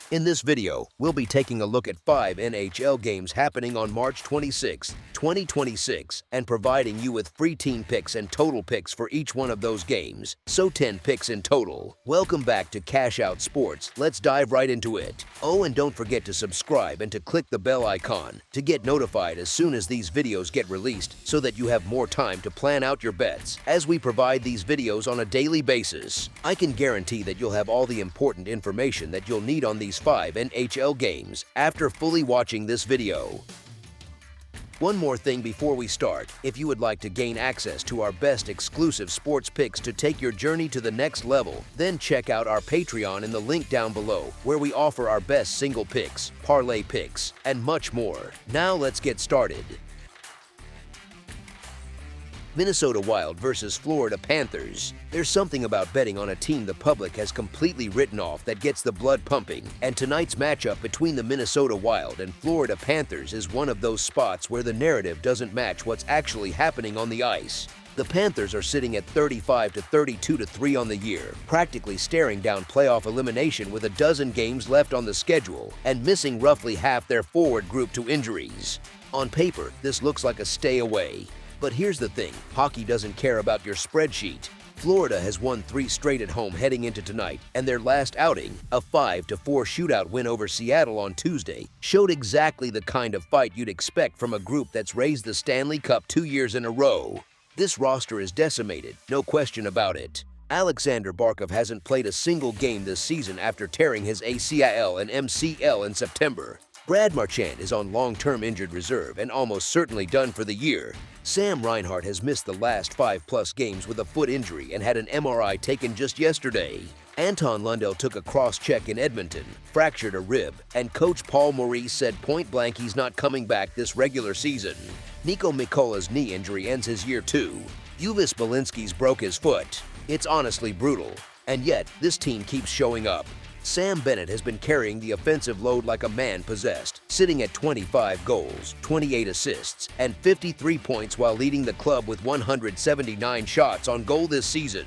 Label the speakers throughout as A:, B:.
A: In this video, we'll be taking a look at 5 NHL games happening on March 26, 2026, and providing you with free team picks and total picks for each one of those games, so 10 picks in total. Welcome back to Cash Out Sports. Let's dive right into it. Oh, and don't forget to subscribe and to click the bell icon to get notified as soon as these videos get released so that you have more time to plan out your bets as we provide these videos on a daily basis. I can guarantee that you'll have all the important information that you'll need on these 5 NHL games after fully watching this video. One more thing before we start, if you would like to gain access to our best exclusive sports picks to take your journey to the next level, then check out our Patreon in the link down below, where we offer our best single picks, parlay picks, and much more. Now let's get started. Minnesota Wild versus Florida Panthers. There's something about betting on a team the public has completely written off that gets the blood pumping, and tonight's matchup between the Minnesota Wild and Florida Panthers is one of those spots where the narrative doesn't match what's actually happening on the ice. The Panthers are sitting at 35 to 32 to 3 on the year, practically staring down playoff elimination with a dozen games left on the schedule and missing roughly half their forward group to injuries. On paper, this looks like a stay away. But here's the thing, hockey doesn't care about your spreadsheet. Florida has won 3 straight at home heading into tonight, and their last outing, a 5-4 shootout win over Seattle on Tuesday, showed exactly the kind of fight you'd expect from a group that's raised the Stanley Cup 2 years in a row. This roster is decimated, no question about it. Alexander Barkov hasn't played a single game this season after tearing his ACL and MCL in September. Brad Marchand is on long-term injured reserve and almost certainly done for the year. Sam Reinhart has missed the last 5+ games with a foot injury and had an MRI taken just yesterday. Anton Lundell took a cross-check in Edmonton, fractured a rib, and coach Paul Maurice said point-blank he's not coming back this regular season. Nico Mikola's knee injury ends his year too. Uvis Belinski's broke his foot. It's honestly brutal. And yet, this team keeps showing up. Sam Bennett has been carrying the offensive load like a man possessed, sitting at 25 goals, 28 assists, and 53 points while leading the club with 179 shots on goal this season.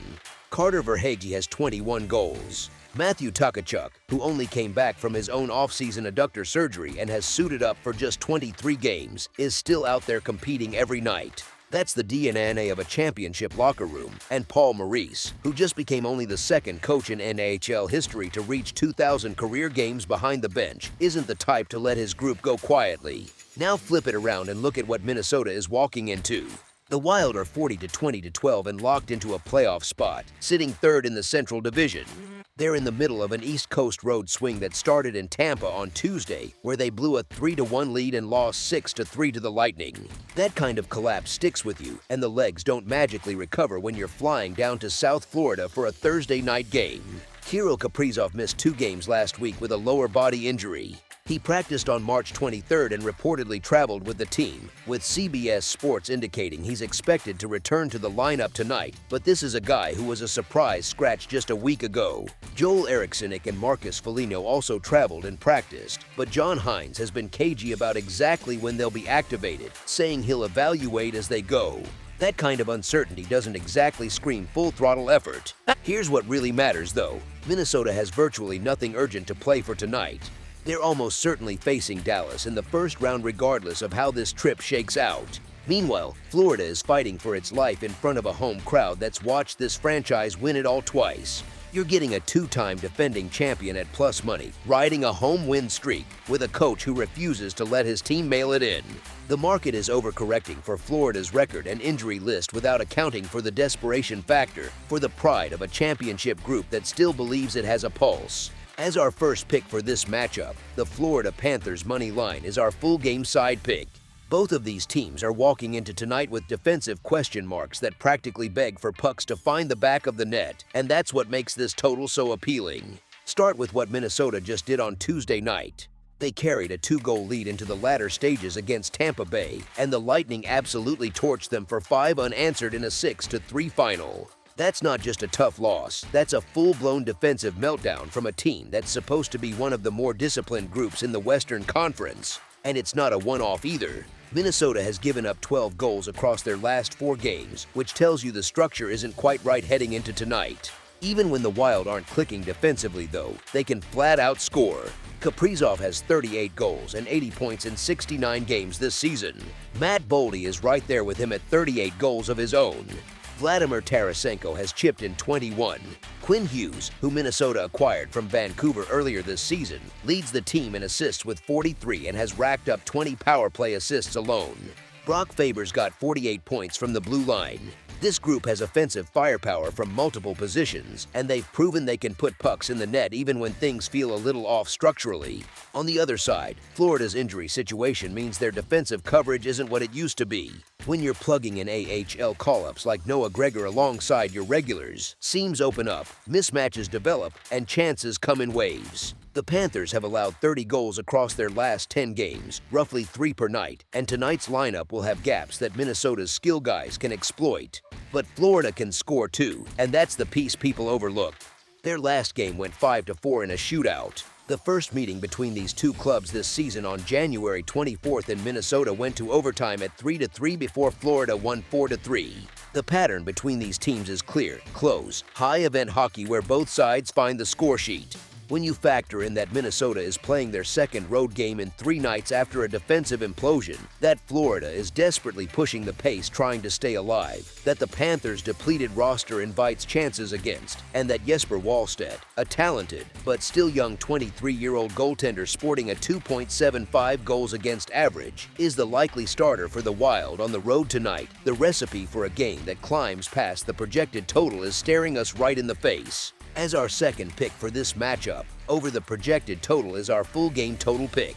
A: Carter Verhaeghe has 21 goals. Matthew Tkachuk, who only came back from his own off-season adductor surgery and has suited up for just 23 games, is still out there competing every night. That's the DNA of a championship locker room, and Paul Maurice, who just became only the second coach in NHL history to reach 2,000 career games behind the bench, isn't the type to let his group go quietly. Now flip it around and look at what Minnesota is walking into. The Wild are 40 to 20 to 12 and locked into a playoff spot, sitting third in the Central Division. They're in the middle of an East Coast road swing that started in Tampa on Tuesday, where they blew a 3-1 lead and lost 6-3 to the Lightning. That kind of collapse sticks with you, and the legs don't magically recover when you're flying down to South Florida for a Thursday night game. Kirill Kaprizov missed 2 games last week with a lower body injury. He practiced on March 23rd and reportedly traveled with the team, with CBS Sports indicating he's expected to return to the lineup tonight, but this is a guy who was a surprise scratch just a week ago. Joel Eriksson and Marcus Foligno also traveled and practiced, but John Hines has been cagey about exactly when they'll be activated, saying he'll evaluate as they go. That kind of uncertainty doesn't exactly scream full-throttle effort. Here's what really matters, though. Minnesota has virtually nothing urgent to play for tonight. They're almost certainly facing Dallas in the first round regardless of how this trip shakes out. Meanwhile, Florida is fighting for its life in front of a home crowd that's watched this franchise win it all twice. You're getting a 2-time defending champion at plus money, riding a home win streak with a coach who refuses to let his team mail it in. The market is overcorrecting for Florida's record and injury list without accounting for the desperation factor for the pride of a championship group that still believes it has a pulse. As our first pick for this matchup, the Florida Panthers money line is our full game side pick. Both of these teams are walking into tonight with defensive question marks that practically beg for pucks to find the back of the net, and that's what makes this total so appealing. Start with what Minnesota just did on Tuesday night. They carried a 2-goal lead into the latter stages against Tampa Bay, and the Lightning absolutely torched them for 5 unanswered in a 6-3 final. That's not just a tough loss, that's a full-blown defensive meltdown from a team that's supposed to be one of the more disciplined groups in the Western Conference. And it's not a one-off either. Minnesota has given up 12 goals across their last 4 games, which tells you the structure isn't quite right heading into tonight. Even when the Wild aren't clicking defensively, though, they can flat-out score. Kaprizov has 38 goals and 80 points in 69 games this season. Matt Boldy is right there with him at 38 goals of his own. Vladimir Tarasenko has chipped in 21. Quinn Hughes, who Minnesota acquired from Vancouver earlier this season, leads the team in assists with 43 and has racked up 20 power play assists alone. Brock Faber's got 48 points from the blue line. This group has offensive firepower from multiple positions, and they've proven they can put pucks in the net even when things feel a little off structurally. On the other side, Florida's injury situation means their defensive coverage isn't what it used to be. When you're plugging in AHL call-ups like Noah Gregor alongside your regulars, seams open up, mismatches develop, and chances come in waves. The Panthers have allowed 30 goals across their last 10 games, roughly 3 per night, and tonight's lineup will have gaps that Minnesota's skill guys can exploit. But Florida can score too, and that's the piece people overlook. Their last game went 5-4 in a shootout. The first meeting between these two clubs this season on January 24th in Minnesota went to overtime at 3-3 before Florida won 4-3. The pattern between these teams is clear, close, high-event hockey where both sides find the score sheet. When you factor in that Minnesota is playing their second road game in 3 nights after a defensive implosion, that Florida is desperately pushing the pace trying to stay alive, that the Panthers' depleted roster invites chances against, and that Jesper Wallstedt, a talented but still young 23-year-old goaltender sporting a 2.75 goals against average, is the likely starter for the Wild on the road tonight, the recipe for a game that climbs past the projected total is staring us right in the face. As our second pick for this matchup, over the projected total is our full game total pick.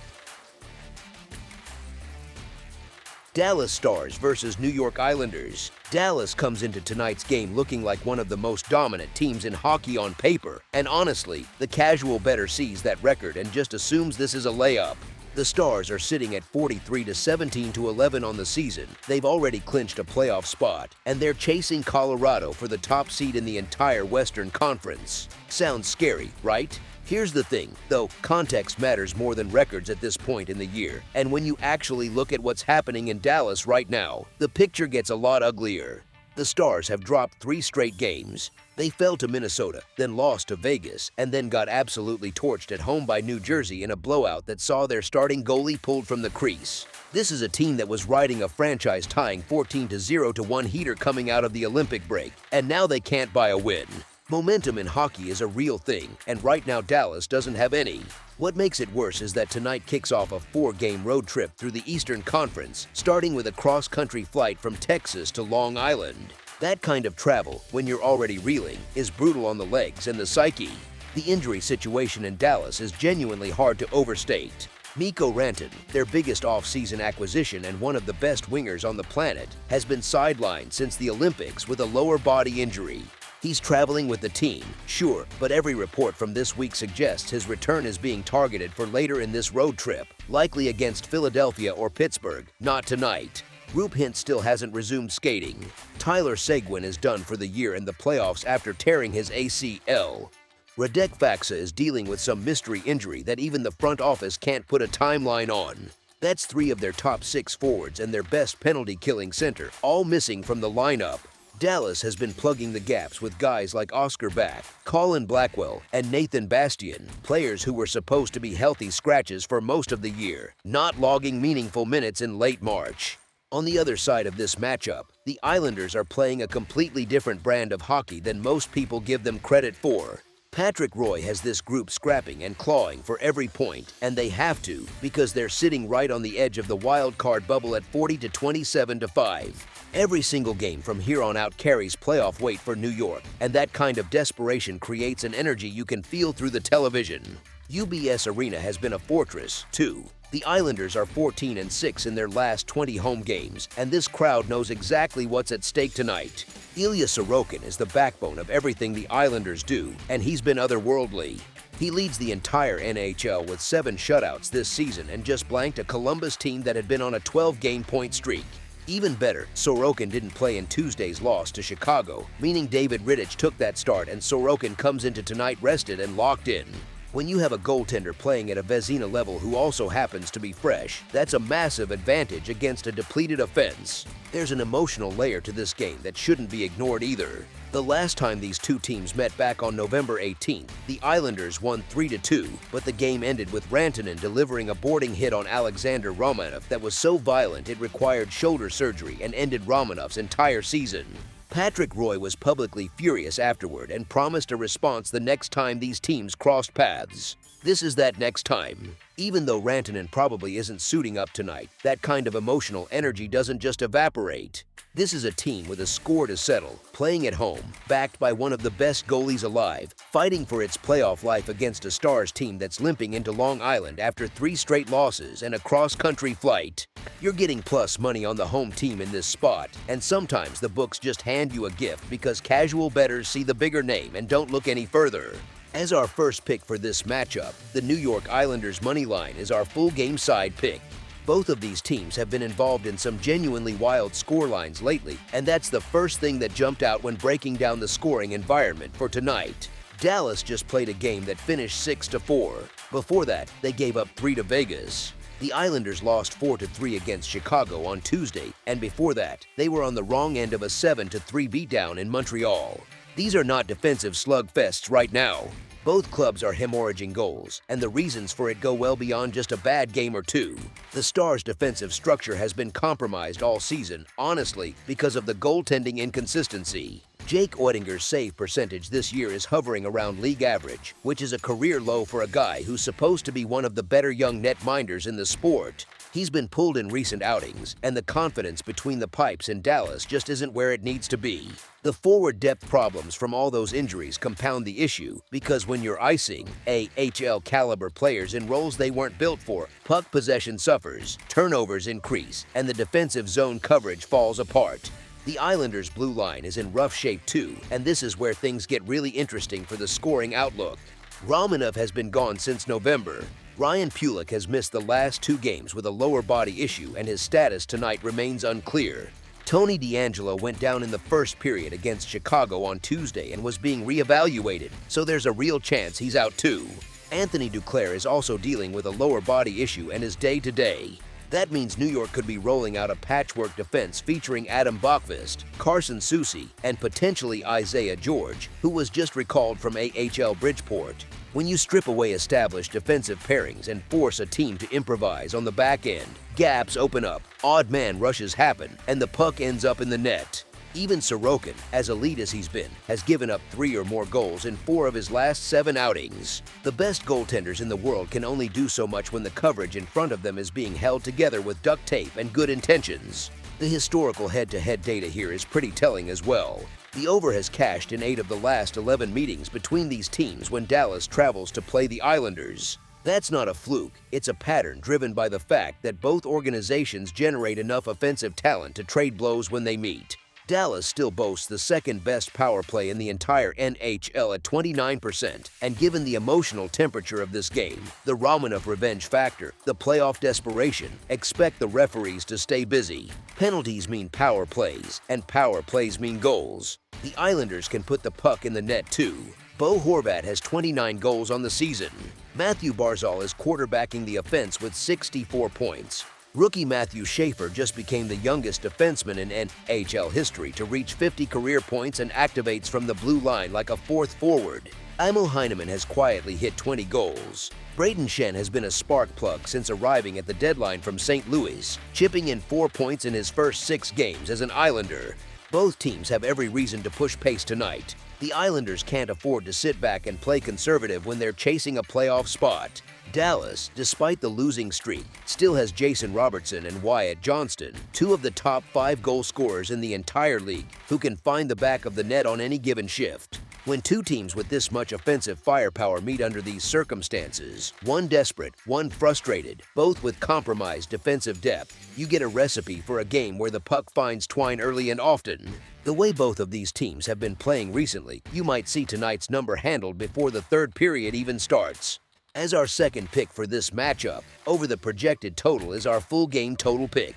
A: Dallas Stars versus New York Islanders. Dallas comes into tonight's game looking like one of the most dominant teams in hockey on paper, and honestly, the casual bettor sees that record and just assumes this is a layup. The Stars are sitting at 43-17-11 on the season. They've already clinched a playoff spot, and they're chasing Colorado for the top seed in the entire Western Conference. Sounds scary, right? Here's the thing, though, context matters more than records at this point in the year, and when you actually look at what's happening in Dallas right now, the picture gets a lot uglier. The Stars have dropped 3 straight games. They fell to Minnesota, then lost to Vegas, and then got absolutely torched at home by New Jersey in a blowout that saw their starting goalie pulled from the crease. This is a team that was riding a franchise-tying 14-0 heater coming out of the Olympic break, and now they can't buy a win. Momentum in hockey is a real thing, and right now Dallas doesn't have any. What makes it worse is that tonight kicks off a 4-game road trip through the Eastern Conference, starting with a cross-country flight from Texas to Long Island. That kind of travel, when you're already reeling, is brutal on the legs and the psyche. The injury situation in Dallas is genuinely hard to overstate. Mikko Rantanen, their biggest off-season acquisition and one of the best wingers on the planet, has been sidelined since the Olympics with a lower body injury. He's traveling with the team, sure, but every report from this week suggests his return is being targeted for later in this road trip, likely against Philadelphia or Pittsburgh, not tonight. Roope Hintz still hasn't resumed skating. Tyler Seguin is done for the year in the playoffs after tearing his ACL. Radek Faksa is dealing with some mystery injury that even the front office can't put a timeline on. That's 3 of their top 6 forwards and their best penalty-killing center, all missing from the lineup. Dallas has been plugging the gaps with guys like Oscar Back, Colin Blackwell, and Nathan Bastian, players who were supposed to be healthy scratches for most of the year, not logging meaningful minutes in late March. On the other side of this matchup, the Islanders are playing a completely different brand of hockey than most people give them credit for. Patrick Roy has this group scrapping and clawing for every point, and they have to because they're sitting right on the edge of the wild card bubble at 40-27-5. Every single game from here on out carries playoff weight for New York, and that kind of desperation creates an energy you can feel through the television. UBS Arena has been a fortress, too. The Islanders are 14-6 in their last 20 home games, and this crowd knows exactly what's at stake tonight. Ilya Sorokin is the backbone of everything the Islanders do, and he's been otherworldly. He leads the entire NHL with 7 shutouts this season and just blanked a Columbus team that had been on a 12-game point streak. Even better, Sorokin didn't play in Tuesday's loss to Chicago, meaning David Rittich took that start and Sorokin comes into tonight rested and locked in. When you have a goaltender playing at a Vezina level who also happens to be fresh, that's a massive advantage against a depleted offense. There's an emotional layer to this game that shouldn't be ignored either. The last time these two teams met back on November 18th, the Islanders won 3-2, but the game ended with Rantanen delivering a boarding hit on Alexander Romanov that was so violent it required shoulder surgery and ended Romanov's entire season. Patrick Roy was publicly furious afterward and promised a response the next time these teams crossed paths. This is that next time. Even though Rantanen probably isn't suiting up tonight, that kind of emotional energy doesn't just evaporate. This is a team with a score to settle, playing at home, backed by one of the best goalies alive, fighting for its playoff life against a Stars team that's limping into Long Island after 3 straight losses and a cross-country flight. You're getting plus money on the home team in this spot, and sometimes the books just hand you a gift because casual bettors see the bigger name and don't look any further. As our first pick for this matchup, the New York Islanders money line is our full game side pick. Both of these teams have been involved in some genuinely wild scorelines lately, and that's the first thing that jumped out when breaking down the scoring environment for tonight. Dallas just played a game that finished 6-4. Before that, they gave up 3 to Vegas. The Islanders lost 4-3 against Chicago on Tuesday, and before that, they were on the wrong end of a 7-3 beatdown in Montreal. These are not defensive slugfests right now. Both clubs are hemorrhaging goals, and the reasons for it go well beyond just a bad game or two. The Stars' defensive structure has been compromised all season, honestly, because of the goaltending inconsistency. Jake Oettinger's save percentage this year is hovering around league average, which is a career low for a guy who's supposed to be one of the better young netminders in the sport. He's been pulled in recent outings, and the confidence between the pipes in Dallas just isn't where it needs to be. The forward depth problems from all those injuries compound the issue because when you're icing AHL caliber players in roles they weren't built for, puck possession suffers, turnovers increase, and the defensive zone coverage falls apart. The Islanders' blue line is in rough shape too, and this is where things get really interesting for the scoring outlook. Romanov has been gone since November. Ryan Pulock has missed the last 2 games with a lower body issue, and his status tonight remains unclear. Tony DeAngelo went down in the first period against Chicago on Tuesday and was being reevaluated, so there's a real chance he's out too. Anthony Duclair is also dealing with a lower body issue and is day-to-day. That means New York could be rolling out a patchwork defense featuring Adam Bachvist, Carson Soucy, and potentially Isaiah George, who was just recalled from AHL Bridgeport. When you strip away established defensive pairings and force a team to improvise on the back end, gaps open up, odd man rushes happen, and the puck ends up in the net. Even Sorokin, as elite as he's been, has given up 3 or more goals in 4 of his last 7 outings. The best goaltenders in the world can only do so much when the coverage in front of them is being held together with duct tape and good intentions. The historical head-to-head data here is pretty telling as well. The over has cashed in 8 of the last 11 meetings between these teams when Dallas travels to play the Islanders. That's not a fluke, it's a pattern driven by the fact that both organizations generate enough offensive talent to trade blows when they meet. Dallas still boasts the second-best power play in the entire NHL at 29%, and given the emotional temperature of this game, the Romanov revenge factor, the playoff desperation, expect the referees to stay busy. Penalties mean power plays, and power plays mean goals. The Islanders can put the puck in the net too. Bo Horvat has 29 goals on the season. Matthew Barzal is quarterbacking the offense with 64 points. Rookie Matthew Schaefer just became the youngest defenseman in NHL history to reach 50 career points and activates from the blue line like a 4th forward. Emil Heineman has quietly hit 20 goals. Braden Shen has been a spark plug since arriving at the deadline from St. Louis, chipping in 4 points in his first 6 games as an Islander. Both teams have every reason to push pace tonight. The Islanders can't afford to sit back and play conservative when they're chasing a playoff spot. Dallas, despite the losing streak, still has Jason Robertson and Wyatt Johnston, 2 of the top 5 goal scorers in the entire league, who can find the back of the net on any given shift. When 2 teams with this much offensive firepower meet under these circumstances, one desperate, one frustrated, both with compromised defensive depth, you get a recipe for a game where the puck finds twine early and often. The way both of these teams have been playing recently, you might see tonight's number handled before the 3rd period even starts. As our second pick for this matchup, over the projected total is our full game total pick.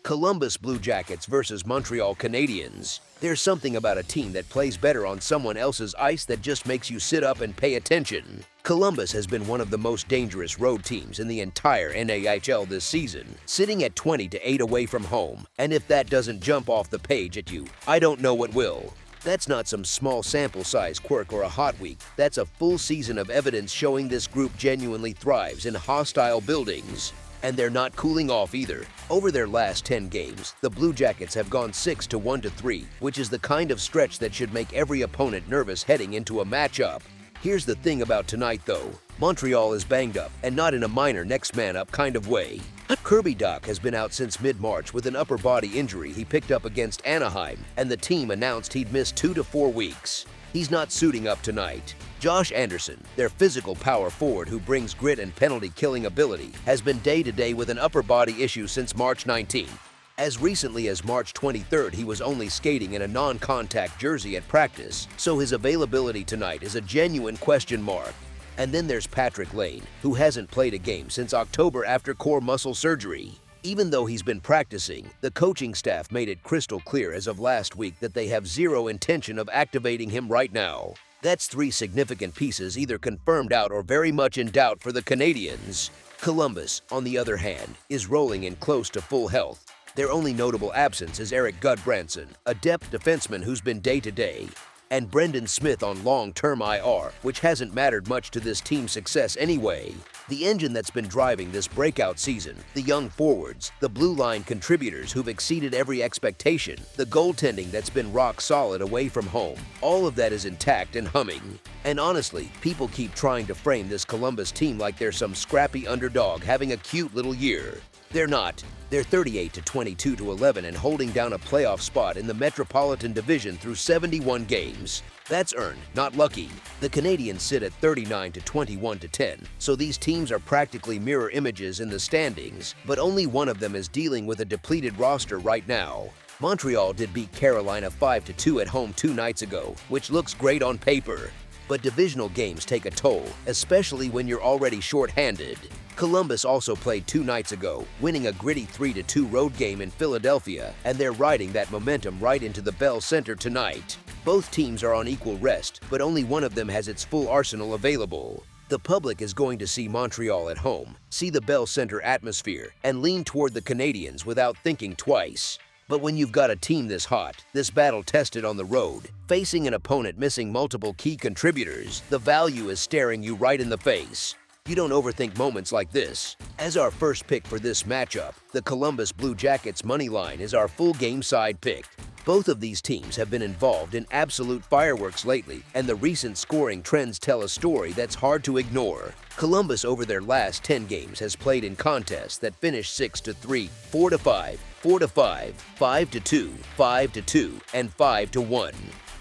A: Columbus Blue Jackets versus Montreal Canadiens. There's something about a team that plays better on someone else's ice that just makes you sit up and pay attention. Columbus has been one of the most dangerous road teams in the entire NHL this season, sitting at 20-8 away from home. And if that doesn't jump off the page at you, I don't know what will. That's not some small sample size quirk or a hot week. That's a full season of evidence showing this group genuinely thrives in hostile buildings. And they're not cooling off either. Over their last 10 games, the Blue Jackets have gone 6-1-3, which is the kind of stretch that should make every opponent nervous heading into a matchup. Here's the thing about tonight though. Montreal is banged up, and not in a minor next man up kind of way. Kirby Dach has been out since mid-March with an upper body injury he picked up against Anaheim, and the team announced he'd miss 2 to 4 weeks. He's not suiting up tonight. Josh Anderson, their physical power forward who brings grit and penalty-killing ability, has been day-to-day with an upper body issue since March 19th. As recently as March 23rd, he was only skating in a non-contact jersey at practice, so his availability tonight is a genuine question mark. And then there's Patrick Lane, who hasn't played a game since October after core muscle surgery. Even though he's been practicing, the coaching staff made it crystal clear as of last week that they have zero intention of activating him right now. That's 3 significant pieces either confirmed out or very much in doubt for the Canadiens. Columbus, on the other hand, is rolling in close to full health. Their only notable absence is Erik Gudbranson, a depth defenseman who's been day-to-day, and Brendan Smith on long-term IR, which hasn't mattered much to this team's success anyway. The engine that's been driving this breakout season, the young forwards, the blue line contributors who've exceeded every expectation, the goaltending that's been rock solid away from home, all of that is intact and humming. And honestly, people keep trying to frame this Columbus team like they're some scrappy underdog having a cute little year. They're not. They're 38-22-11 and holding down a playoff spot in the Metropolitan Division through 71 games. That's earned, not lucky. The Canadiens sit at 39-21-10, so these teams are practically mirror images in the standings, but only one of them is dealing with a depleted roster right now. Montreal did beat Carolina 5-2 at home 2 nights ago, which looks great on paper. But divisional games take a toll, especially when you're already short-handed. Columbus also played 2 nights ago, winning a gritty 3-2 road game in Philadelphia, and they're riding that momentum right into the Bell Center tonight. Both teams are on equal rest, but only one of them has its full arsenal available. The public is going to see Montreal at home, see the Bell Center atmosphere, and lean toward the Canadiens without thinking twice. But when you've got a team this hot, this battle-tested on the road, facing an opponent missing multiple key contributors, the value is staring you right in the face. You don't overthink moments like this. As our first pick for this matchup, the Columbus Blue Jackets money line is our full game side pick. Both of these teams have been involved in absolute fireworks lately, and the recent scoring trends tell a story that's hard to ignore. Columbus over their last 10 games has played in contests that finished 6-3, 4-5, 4-5, 5-2, 5-2, and 5-1.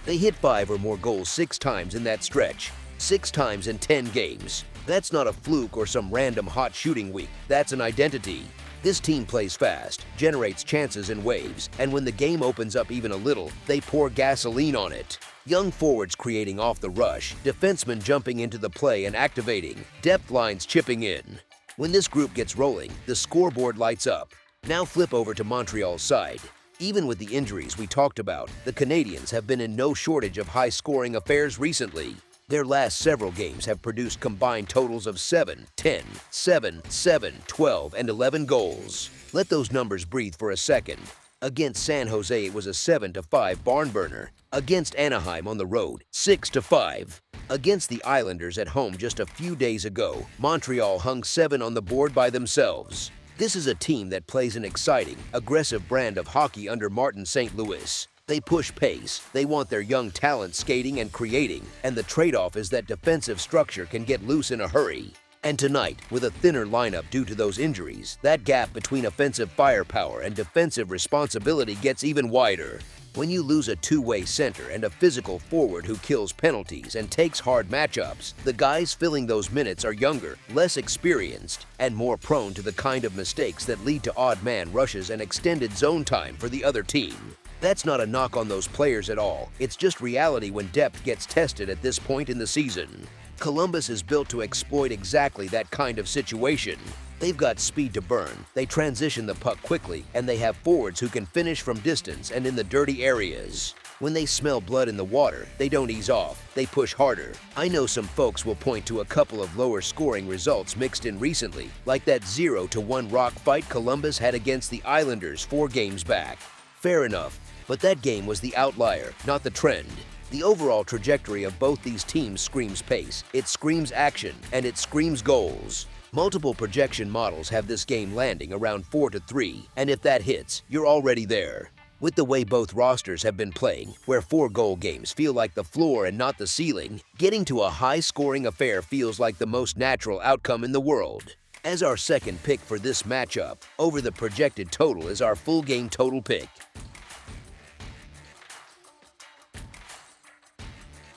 A: They hit 5 or more goals 6 times in that stretch, 6 times in 10 games. That's not a fluke or some random hot shooting week, that's an identity. This team plays fast, generates chances in waves, and when the game opens up even a little, they pour gasoline on it. Young forwards creating off the rush, defensemen jumping into the play and activating, depth lines chipping in. When this group gets rolling, the scoreboard lights up. Now flip over to Montreal's side. Even with the injuries we talked about, the Canadiens have been in no shortage of high-scoring affairs recently. Their last several games have produced combined totals of 7, 10, 7, 7, 12, and 11 goals. Let those numbers breathe for a second. Against San Jose, it was a 7-5 barn burner. Against Anaheim on the road, 6-5. Against the Islanders at home just a few days ago, Montreal hung 7 on the board by themselves. This is a team that plays an exciting, aggressive brand of hockey under Martin St. Louis. They push pace, they want their young talent skating and creating, and the trade-off is that defensive structure can get loose in a hurry. And tonight, with a thinner lineup due to those injuries, that gap between offensive firepower and defensive responsibility gets even wider. When you lose a two-way center and a physical forward who kills penalties and takes hard matchups, the guys filling those minutes are younger, less experienced, and more prone to the kind of mistakes that lead to odd man rushes and extended zone time for the other team. That's not a knock on those players at all. It's just reality when depth gets tested at this point in the season. Columbus is built to exploit exactly that kind of situation. They've got speed to burn, they transition the puck quickly, and they have forwards who can finish from distance and in the dirty areas. When they smell blood in the water, they don't ease off, they push harder. I know some folks will point to a couple of lower scoring results mixed in recently, like that 0-1 rock fight Columbus had against the Islanders 4 games back. Fair enough, but that game was the outlier, not the trend. The overall trajectory of both these teams screams pace, it screams action, and it screams goals. Multiple projection models have this game landing around 4-3, and if that hits, you're already there. With the way both rosters have been playing, where 4-goal games feel like the floor and not the ceiling, getting to a high-scoring affair feels like the most natural outcome in the world. As our second pick for this matchup, over the projected total is our full game total pick.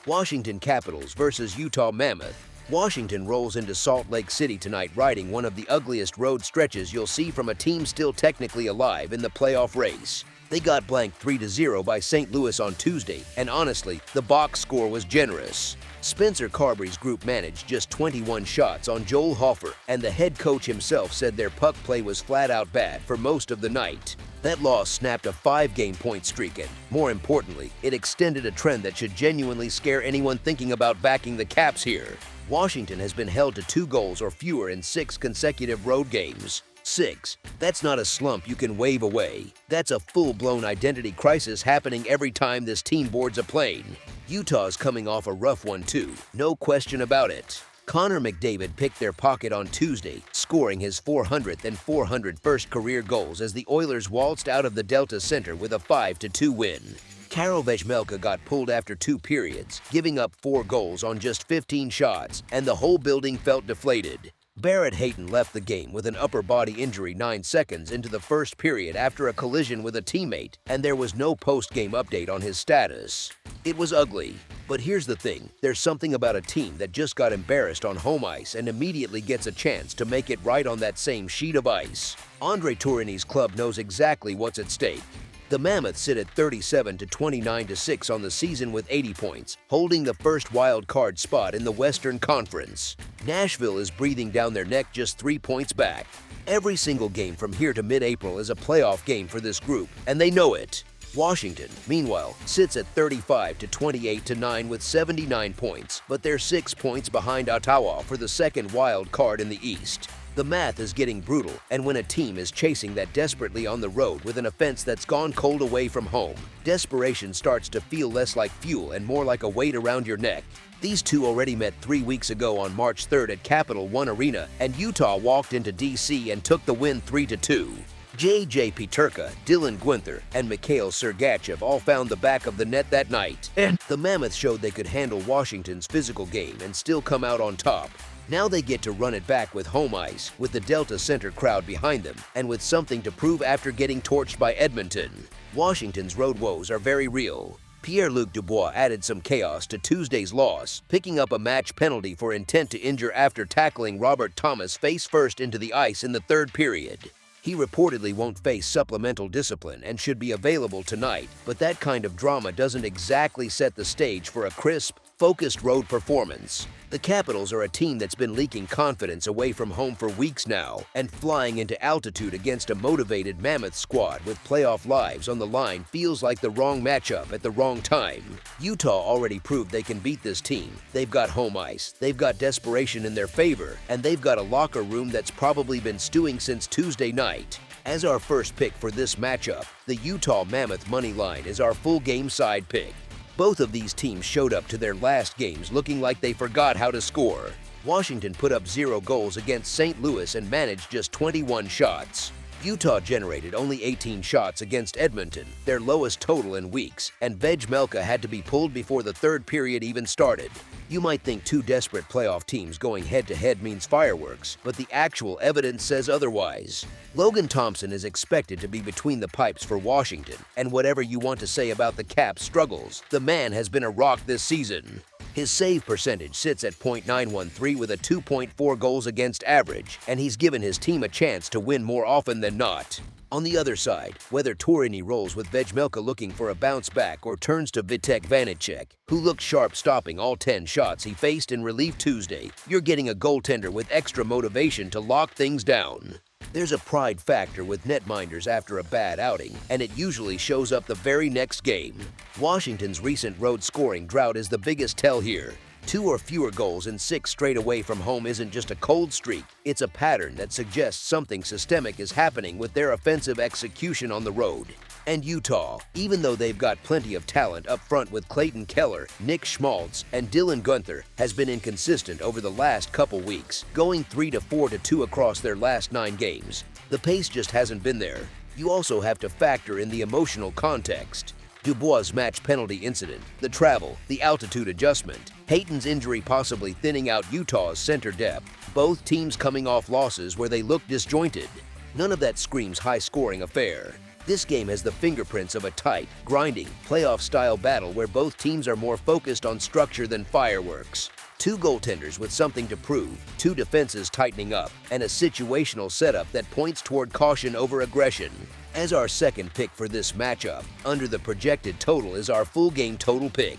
A: Washington Capitals versus Utah Mammoth. Washington rolls into Salt Lake City tonight riding one of the ugliest road stretches you'll see from a team still technically alive in the playoff race. They got blanked 3-0 by St. Louis on Tuesday, and honestly, the box score was generous. Spencer Carbery's group managed just 21 shots on Joel Hofer, and the head coach himself said their puck play was flat out bad for most of the night. That loss snapped a 5-game point streak and, more importantly, it extended a trend that should genuinely scare anyone thinking about backing the Caps here. Washington has been held to 2 goals or fewer in 6 consecutive road games. 6. That's not a slump you can wave away. That's a full-blown identity crisis happening every time this team boards a plane. Utah's coming off a rough one too, no question about it. Connor McDavid picked their pocket on Tuesday, scoring his 400th and 401st career goals as the Oilers waltzed out of the Delta Center with a 5-2 win. Karel Vejmelka got pulled after 2 periods, giving up 4 goals on just 15 shots, and the whole building felt deflated. Barrett Hayton left the game with an upper body injury 9 seconds into the first period after a collision with a teammate, and there was no post-game update on his status. It was ugly. But here's the thing, there's something about a team that just got embarrassed on home ice and immediately gets a chance to make it right on that same sheet of ice. Andre Tourigny's club knows exactly what's at stake. The Mammoth sit at 37-29-6 on the season with 80 points, holding the first wild card spot in the Western Conference. Nashville is breathing down their neck just 3 points back. Every single game from here to mid-April is a playoff game for this group, and they know it. Washington, meanwhile, sits at 35-28-9 with 79 points, but they're 6 points behind Ottawa for the second wild card in the East. The math is getting brutal, and when a team is chasing that desperately on the road with an offense that's gone cold away from home, desperation starts to feel less like fuel and more like a weight around your neck. These two already met 3 weeks ago on March 3rd at Capital One Arena, and Utah walked into D.C. and took the win 3-2. J.J. Peterka, Dylan Gwinther, and Mikhail Sergachev all found the back of the net that night, and the Mammoth showed they could handle Washington's physical game and still come out on top. Now they get to run it back with home ice, with the Delta Center crowd behind them, and with something to prove after getting torched by Edmonton. Washington's road woes are very real. Pierre-Luc Dubois added some chaos to Tuesday's loss, picking up a match penalty for intent to injure after tackling Robert Thomas face first into the ice in the 3rd period. He reportedly won't face supplemental discipline and should be available tonight, but that kind of drama doesn't exactly set the stage for a crisp, focused road performance. The Capitals are a team that's been leaking confidence away from home for weeks now and flying into altitude against a motivated Mammoth squad with playoff lives on the line feels like the wrong matchup at the wrong time. Utah already proved they can beat this team. They've got home ice, they've got desperation in their favor, and they've got a locker room that's probably been stewing since Tuesday night. As our first pick for this matchup, the Utah Mammoth money line is our full game side pick. Both of these teams showed up to their last games looking like they forgot how to score. Washington put up 0 goals against St. Louis and managed just 21 shots. Utah generated only 18 shots against Edmonton, their lowest total in weeks, and Vejmelka had to be pulled before the 3rd period even started. You might think 2 desperate playoff teams going head-to-head means fireworks, but the actual evidence says otherwise. Logan Thompson is expected to be between the pipes for Washington, and whatever you want to say about the Caps' struggles, the man has been a rock this season. His save percentage sits at .913 with a 2.4 goals against average, and he's given his team a chance to win more often than not. On the other side, whether Torini rolls with Vejmelka looking for a bounce back or turns to Vitek Vanecek, who looked sharp stopping all 10 shots he faced in relief Tuesday, you're getting a goaltender with extra motivation to lock things down. There's a pride factor with netminders after a bad outing, and it usually shows up the very next game. Washington's recent road scoring drought is the biggest tell here. 2 or fewer goals in 6 straight away from home isn't just a cold streak, it's a pattern that suggests something systemic is happening with their offensive execution on the road. And Utah, even though they've got plenty of talent up front with Clayton Keller, Nick Schmaltz, and Dylan Guenther, has been inconsistent over the last couple weeks, going 3-4-2 across their last 9 games. The pace just hasn't been there. You also have to factor in the emotional context. Dubois' match penalty incident, the travel, the altitude adjustment, Hayton's injury possibly thinning out Utah's center depth, both teams coming off losses where they look disjointed. None of that screams high-scoring affair. This game has the fingerprints of a tight, grinding, playoff-style battle where both teams are more focused on structure than fireworks. 2 goaltenders with something to prove, 2 defenses tightening up, and a situational setup that points toward caution over aggression. As our second pick for this matchup, under the projected total is our full game total pick.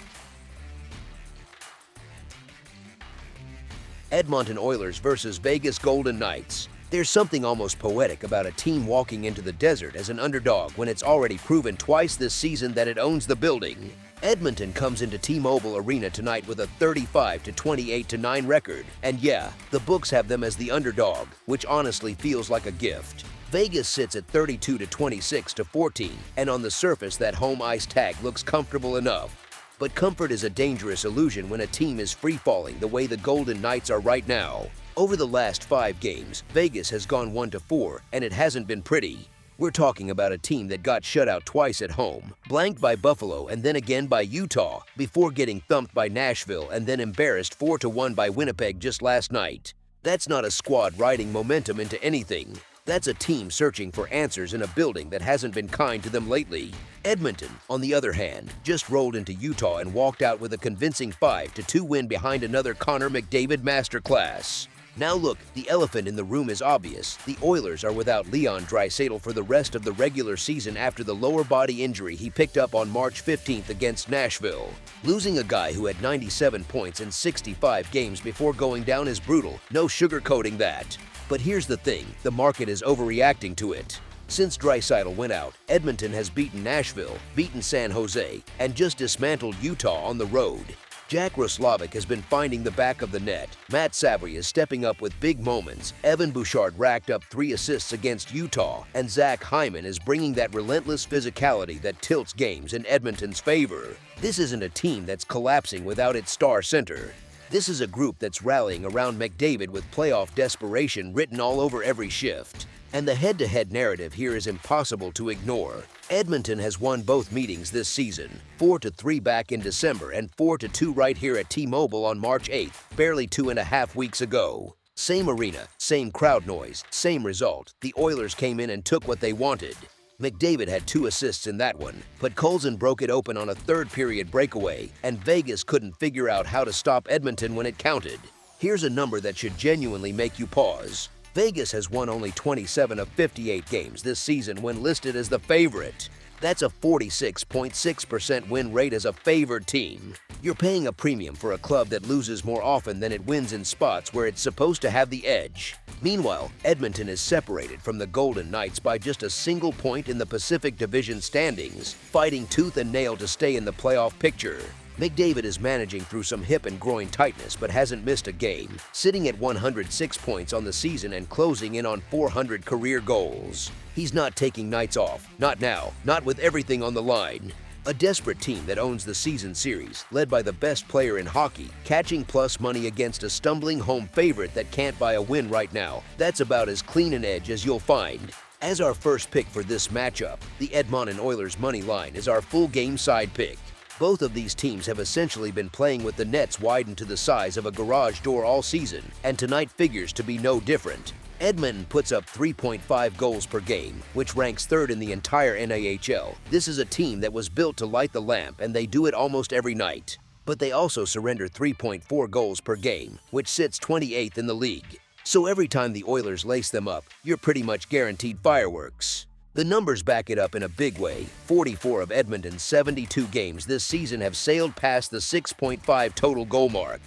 A: Edmonton Oilers versus Vegas Golden Knights. There's something almost poetic about a team walking into the desert as an underdog when it's already proven twice this season that it owns the building. Edmonton comes into T-Mobile Arena tonight with a 35-28-9 record, and yeah, the books have them as the underdog, which honestly feels like a gift. Vegas sits at 32-26-14, and on the surface that home ice tag looks comfortable enough. But comfort is a dangerous illusion when a team is free-falling the way the Golden Knights are right now. Over the last 5 games, Vegas has gone 1-4, and it hasn't been pretty. We're talking about a team that got shut out twice at home, blanked by Buffalo and then again by Utah, before getting thumped by Nashville and then embarrassed 4-1 by Winnipeg just last night. That's not a squad riding momentum into anything. That's a team searching for answers in a building that hasn't been kind to them lately. Edmonton, on the other hand, just rolled into Utah and walked out with a convincing 5-2 win behind another Connor McDavid masterclass. Now look, the elephant in the room is obvious. The Oilers are without Leon Draisaitl for the rest of the regular season after the lower body injury he picked up on March 15th against Nashville. Losing a guy who had 97 points in 65 games before going down is brutal, no sugarcoating that. But here's the thing, the market is overreacting to it. Since Draisaitl went out, Edmonton has beaten Nashville, beaten San Jose, and just dismantled Utah on the road. Jack Roslovic has been finding the back of the net. Matt Savoy is stepping up with big moments. Evan Bouchard racked up 3 assists against Utah, and Zach Hyman is bringing that relentless physicality that tilts games in Edmonton's favor. This isn't a team that's collapsing without its star center. This is a group that's rallying around McDavid with playoff desperation written all over every shift. And the head-to-head narrative here is impossible to ignore. Edmonton has won both meetings this season, 4-3 back in December and 4-2 right here at T-Mobile on March 8th, barely 2.5 weeks ago. Same arena, same crowd noise, same result. The Oilers came in and took what they wanted. McDavid had 2 assists in that one, but Colson broke it open on a third-period breakaway, and Vegas couldn't figure out how to stop Edmonton when it counted. Here's a number that should genuinely make you pause. Vegas has won only 27 of 58 games this season when listed as the favorite. That's a 46.6% win rate as a favored team. You're paying a premium for a club that loses more often than it wins in spots where it's supposed to have the edge. Meanwhile, Edmonton is separated from the Golden Knights by just a single point in the Pacific Division standings, fighting tooth and nail to stay in the playoff picture. McDavid is managing through some hip and groin tightness but hasn't missed a game, sitting at 106 points on the season and closing in on 400 career goals. He's not taking nights off, not now, not with everything on the line. A desperate team that owns the season series, led by the best player in hockey, catching plus money against a stumbling home favorite that can't buy a win right now. That's about as clean an edge as you'll find. As our first pick for this matchup, the Edmonton Oilers money line is our full game side pick. Both of these teams have essentially been playing with the nets widened to the size of a garage door all season, and tonight figures to be no different. Edmonton puts up 3.5 goals per game, which ranks 3rd in the entire NAHL. This is a team that was built to light the lamp, and they do it almost every night. but they also surrender 3.4 goals per game, which sits 28th in the league. So every time the Oilers lace them up, you're pretty much guaranteed fireworks. The numbers back it up in a big way. 44 of Edmonton's 72 games this season have sailed past the 6.5 total goal mark.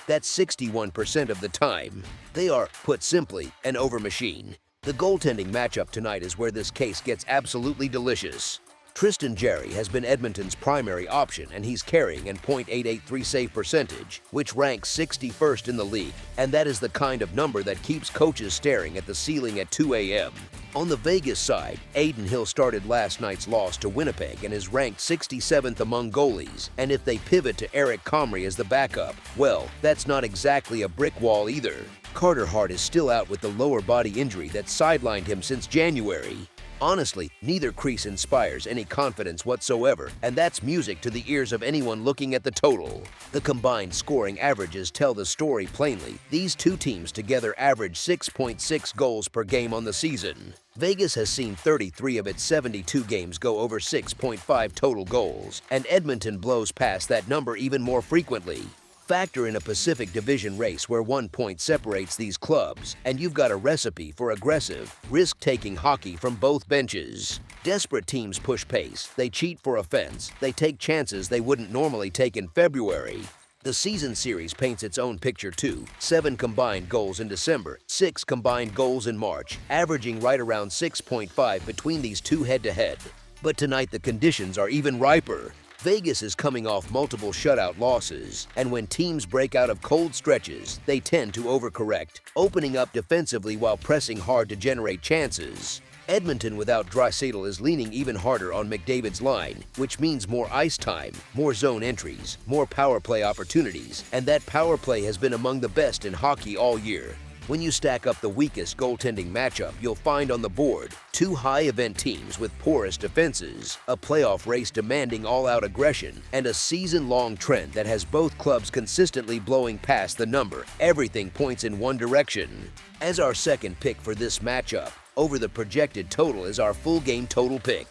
A: That's 61% of the time. They are, put simply, an over machine. The goaltending matchup tonight is where this case gets absolutely delicious. Tristan Jarry has been Edmonton's primary option, and he's carrying an .883 save percentage, which ranks 61st in the league, and that is the kind of number that keeps coaches staring at the ceiling at 2 a.m. On the Vegas side, Adin Hill started last night's loss to Winnipeg and is ranked 67th among goalies, and if they pivot to Eric Comrie as the backup, well, that's not exactly a brick wall either. Carter Hart is still out with the lower body injury that sidelined him since January. Honestly, neither crease inspires any confidence whatsoever, and that's music to the ears of anyone looking at the total. The combined scoring averages tell the story plainly. These two teams together average 6.6 goals per game on the season. Vegas has seen 33 of its 72 games go over 6.5 total goals, and Edmonton blows past that number even more frequently. Factor in a Pacific Division race where 1 point separates these clubs, and you've got a recipe for aggressive, risk-taking hockey from both benches. Desperate teams push pace, they cheat for offense, they take chances they wouldn't normally take in February. The season series paints its own picture too. 7 combined goals in December, 6 combined goals in March, averaging right around 6.5 between these two head-to-head. But tonight the conditions are even riper. Vegas is coming off multiple shutout losses, and when teams break out of cold stretches, they tend to overcorrect, opening up defensively while pressing hard to generate chances. Edmonton without Draisaitl is leaning even harder on McDavid's line, which means more ice time, more zone entries, more power play opportunities, and that power play has been among the best in hockey all year. When you stack up the weakest goaltending matchup you'll find on the board, 2 high-event teams with porous defenses, a playoff race demanding all-out aggression, and a season-long trend that has both clubs consistently blowing past the number, everything points in one direction. As our second pick for this matchup, over the projected total is our full game total pick.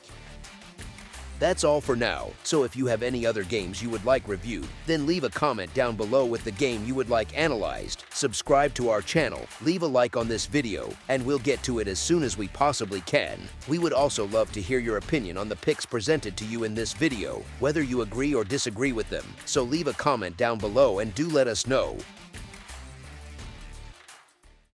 A: That's all for now, so if you have any other games you would like reviewed, then leave a comment down below with the game you would like analyzed, subscribe to our channel, leave a like on this video, and we'll get to it as soon as we possibly can. We would also love to hear your opinion on the picks presented to you in this video, whether you agree or disagree with them, so leave a comment down below and do let us know.